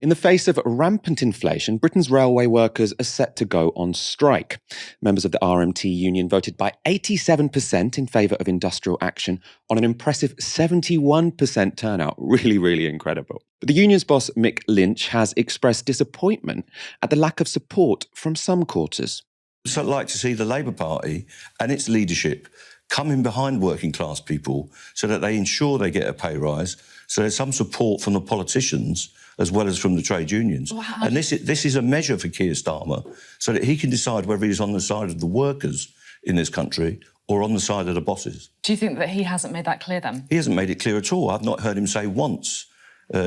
In the face of rampant inflation, Britain's railway workers are set to go on strike. Members of the RMT union voted by 87% in favour of industrial action on an impressive 71% turnout. Really, really incredible. But the union's boss, Mick Lynch, has expressed disappointment at the lack of support from some quarters. So I'd like to see the Labour Party and its leadership coming behind working class people so that they ensure they get a pay rise, so there's some support from the politicians as well as from the trade unions. Wow. And this is a measure for Keir Starmer so that he can decide whether he's on the side of the workers in this country or on the side of the bosses. Do you think that he hasn't made that clear then? He hasn't made it clear at all. I've not heard him say once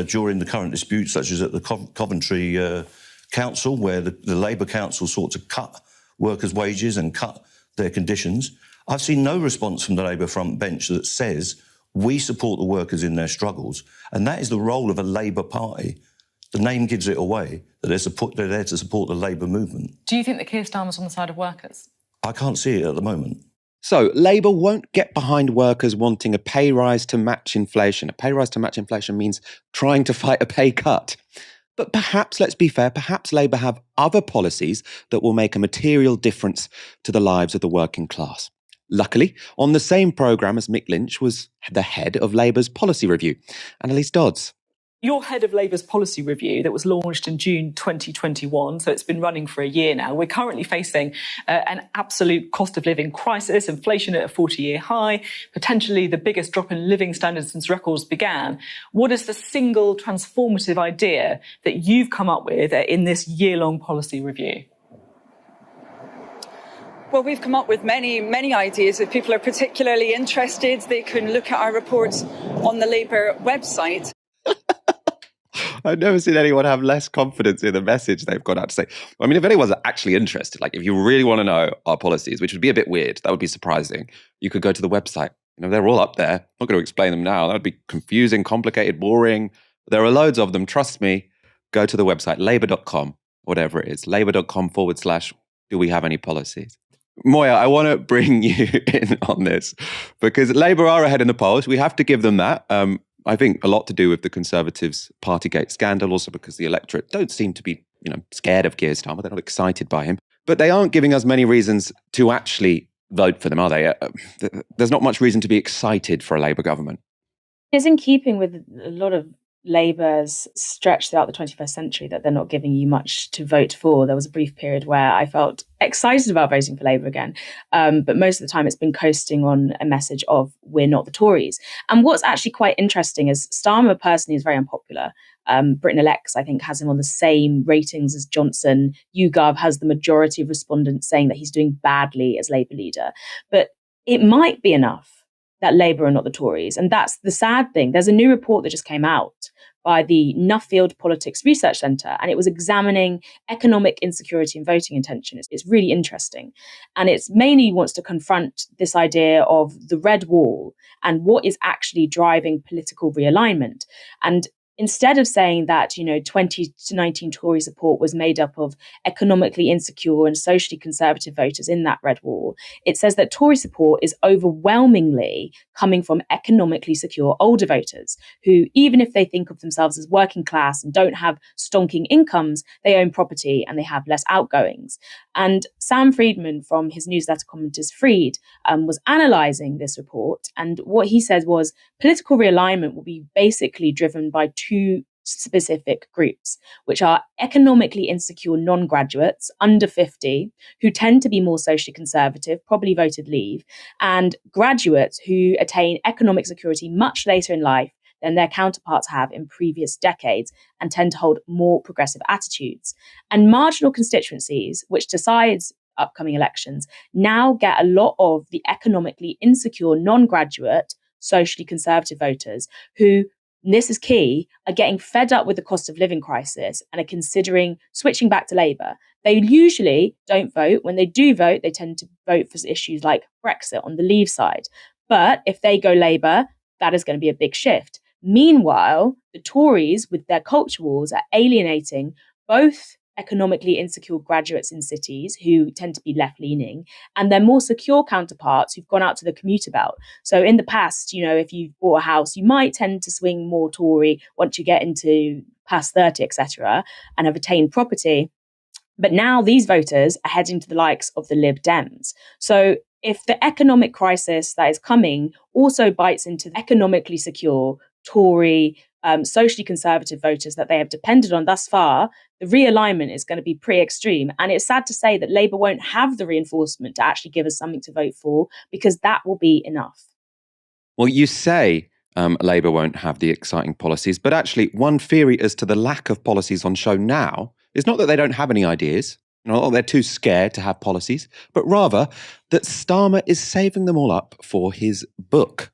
during the current disputes, such as at the Coventry Council, where the Labour Council sought to cut workers' wages and cut their conditions. I've seen no response from the Labour front bench that says we support the workers in their struggles, and that is the role of a Labour Party. The name gives it away, that they're there to support the Labour movement. Do you think that Keir Starmer's on the side of workers? I can't see it at the moment. So, Labour won't get behind workers wanting a pay rise to match inflation. A pay rise to match inflation means trying to fight a pay cut. But perhaps, let's be fair, perhaps Labour have other policies that will make a material difference to the lives of the working class. Luckily, on the same programme as Mick Lynch was the head of Labour's policy review, Annalise Dodds. You're head of Labour's policy review that was launched in June 2021, so it's been running for a year now. We're currently facing an absolute cost of living crisis, inflation at a 40-year high, potentially the biggest drop in living standards since records began. What is the single transformative idea that you've come up with in this year-long policy review? Well, we've come up with many ideas. If people are particularly interested, they can look at our reports on the Labour website. I've never seen anyone have less confidence in the message they've got out to say. I mean, if anyone's actually interested, like if you really want to know our policies, which would be a bit weird, that would be surprising, you could go to the website. You know, they're all up there. I'm not going to explain them now. That would be confusing, complicated, boring. There are loads of them. Trust me. Go to the website, labour.com, whatever it is, labour.com/do we have any policies? Moya, I want to bring you in on this because Labour are ahead in the polls. We have to give them that. I think a lot to do with the Conservatives' Partygate scandal, also because the electorate don't seem to be, scared of Keir Starmer. They're not excited by him. But they aren't giving us many reasons to actually vote for them, are they? There's not much reason to be excited for a Labour government. It's in keeping with a lot of Labour's stretch throughout the 21st century that they're not giving you much to vote for. There was a brief period where I felt excited about voting for Labour again. But most of the time it's been coasting on a message of we're not the Tories. And what's actually quite interesting is Starmer personally is very unpopular. Britain Elects, I think, has him on the same ratings as Johnson. YouGov has the majority of respondents saying that he's doing badly as Labour leader. But it might be enough that Labour are not the Tories. And that's the sad thing. There's a new report that just came out by the Nuffield Politics Research Centre, and it was examining economic insecurity and voting intention. It's really interesting. And it mainly wants to confront this idea of the red wall and what is actually driving political realignment. And instead of saying that, 2019 Tory support was made up of economically insecure and socially conservative voters in that red wall, it says that Tory support is overwhelmingly coming from economically secure older voters who, even if they think of themselves as working class and don't have stonking incomes, they own property and they have less outgoings. And Sam Friedman from his newsletter Commenters Freed was analysing this report. And what he said was political realignment will be basically driven by two specific groups, which are economically insecure non-graduates under 50, who tend to be more socially conservative, probably voted Leave, and graduates who attain economic security much later in life than their counterparts have in previous decades and tend to hold more progressive attitudes. And marginal constituencies, which decides upcoming elections, now get a lot of the economically insecure non-graduate, socially conservative voters who, and this is key, are getting fed up with the cost of living crisis and are considering switching back to Labour. They usually don't vote. When they do vote, they tend to vote for issues like Brexit on the Leave side. But if they go Labour, that is going to be a big shift. Meanwhile, the Tories, with their culture wars, are alienating both economically insecure graduates in cities who tend to be left-leaning and their more secure counterparts who've gone out to the commuter belt. So in the past, if you bought a house, you might tend to swing more Tory once you get into past 30, etc., and have attained property. But now these voters are heading to the likes of the Lib Dems. So if the economic crisis that is coming also bites into the economically secure Tory, socially conservative voters that they have depended on thus far, the realignment is going to be pretty extreme. And it's sad to say that Labour won't have the reinforcement to actually give us something to vote for, because that will be enough. Well, you say Labour won't have the exciting policies, but actually one theory as to the lack of policies on show now is not that they don't have any ideas, or they're too scared to have policies, but rather that Starmer is saving them all up for his book.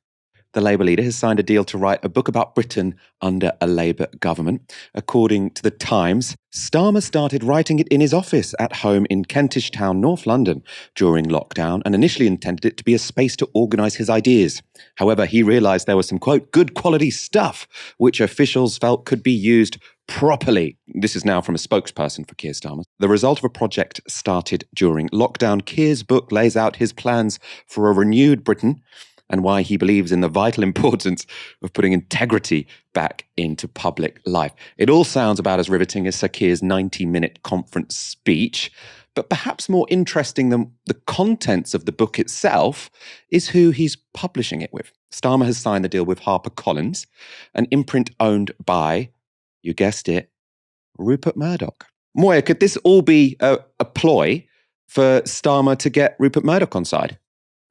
The Labour leader has signed a deal to write a book about Britain under a Labour government. According to The Times, Starmer started writing it in his office at home in Kentish Town, North London, during lockdown, and initially intended it to be a space to organise his ideas. However, he realised there was some, quote, good quality stuff, which officials felt could be used properly. This is now from a spokesperson for Keir Starmer. The result of a project started during lockdown. Keir's book lays out his plans for a renewed Britain, and why he believes in the vital importance of putting integrity back into public life. It all sounds about as riveting as Sir Keir's 90-minute conference speech, but perhaps more interesting than the contents of the book itself is who he's publishing it with. Starmer has signed the deal with HarperCollins, an imprint owned by, you guessed it, Rupert Murdoch. Moya, could this all be a ploy for Starmer to get Rupert Murdoch on side?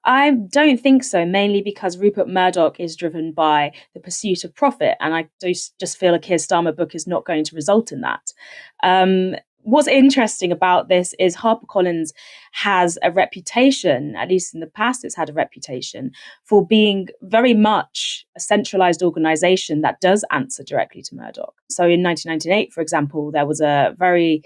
I don't think so, mainly because Rupert Murdoch is driven by the pursuit of profit, and I just feel a Keir Starmer book is not going to result in that. What's interesting about this is HarperCollins has a reputation, at least in the past it's had a reputation, for being very much a centralised organisation that does answer directly to Murdoch. So in 1998, for example, there was a very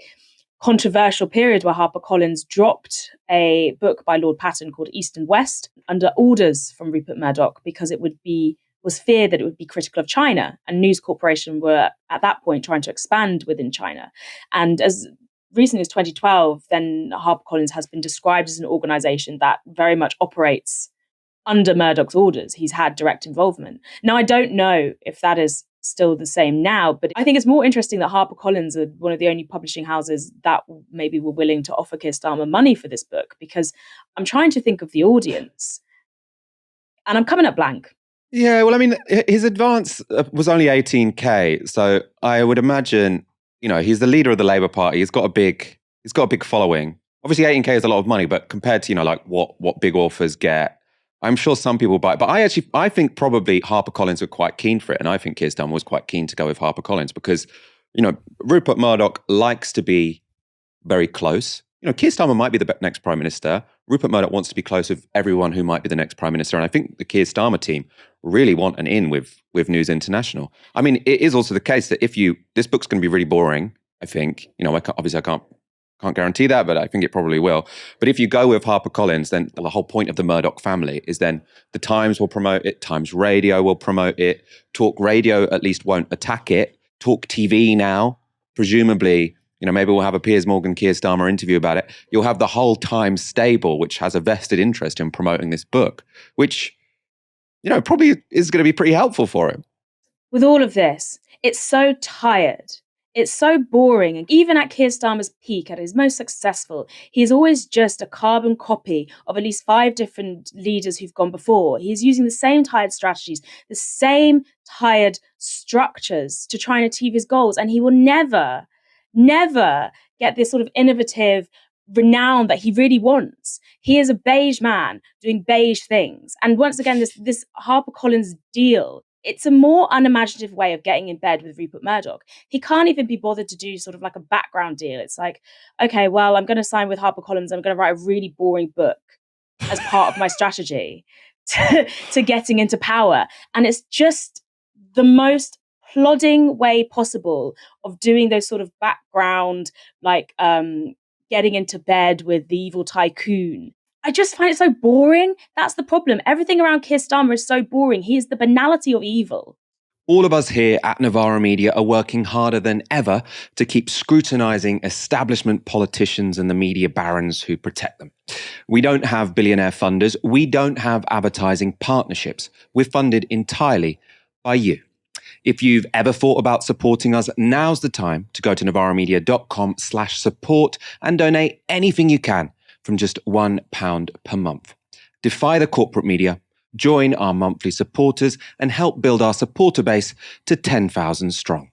controversial period where HarperCollins dropped a book by Lord Patton called East and West under orders from Rupert Murdoch because it was feared that it would be critical of China, and News Corporation were at that point trying to expand within China. And as recently as 2012, then HarperCollins has been described as an organisation that very much operates under Murdoch's orders. He's had direct involvement. Now, I don't know if that is still the same now, but I think it's more interesting that HarperCollins are one of the only publishing houses that maybe were willing to offer Keir Starmer money for this book, because I'm trying to think of the audience and I'm coming up blank. Yeah, well, I mean, his advance was only 18k, so I would imagine, he's the leader of the Labour Party. He's got a big following. Obviously, 18k is a lot of money, but compared to like what big authors get, I'm sure some people buy it. But I think probably HarperCollins were quite keen for it, and I think Keir Starmer was quite keen to go with HarperCollins because, Rupert Murdoch likes to be very close. Keir Starmer might be the next Prime Minister. Rupert Murdoch wants to be close with everyone who might be the next Prime Minister. And I think the Keir Starmer team really want an in with News International. I mean, it is also the case that this book's going to be really boring, I think. I can't guarantee that, but I think it probably will. But if you go with HarperCollins, then the whole point of the Murdoch family is then the Times will promote it, Times Radio will promote it, Talk Radio at least won't attack it, Talk TV now, presumably, maybe we'll have a Piers Morgan, Keir Starmer interview about it. You'll have the whole Times stable, which has a vested interest in promoting this book, which, probably is going to be pretty helpful for him. With all of this, it's so tired. It's so boring. And even at Keir Starmer's peak, at his most successful, he's always just a carbon copy of at least 5 different leaders who've gone before. He's using the same tired strategies, the same tired structures to try and achieve his goals. And he will never get this sort of innovative renown that he really wants. He is a beige man doing beige things. And once again, this HarperCollins deal, it's a more unimaginative way of getting in bed with Rupert Murdoch. He can't even be bothered to do sort of like a background deal. It's like, okay, well, I'm going to sign with HarperCollins. I'm going to write a really boring book as part of my strategy to getting into power. And it's just the most plodding way possible of doing those sort of background, like getting into bed with the evil tycoon. I just find it so boring. That's the problem. Everything around Keir Starmer is so boring. He is the banality of evil. All of us here at Novara Media are working harder than ever to keep scrutinising establishment politicians and the media barons who protect them. We don't have billionaire funders. We don't have advertising partnerships. We're funded entirely by you. If you've ever thought about supporting us, now's the time to go to novaramedia.com/support and donate anything you can from just £1 per month. Defy the corporate media, join our monthly supporters and help build our supporter base to 10,000 strong.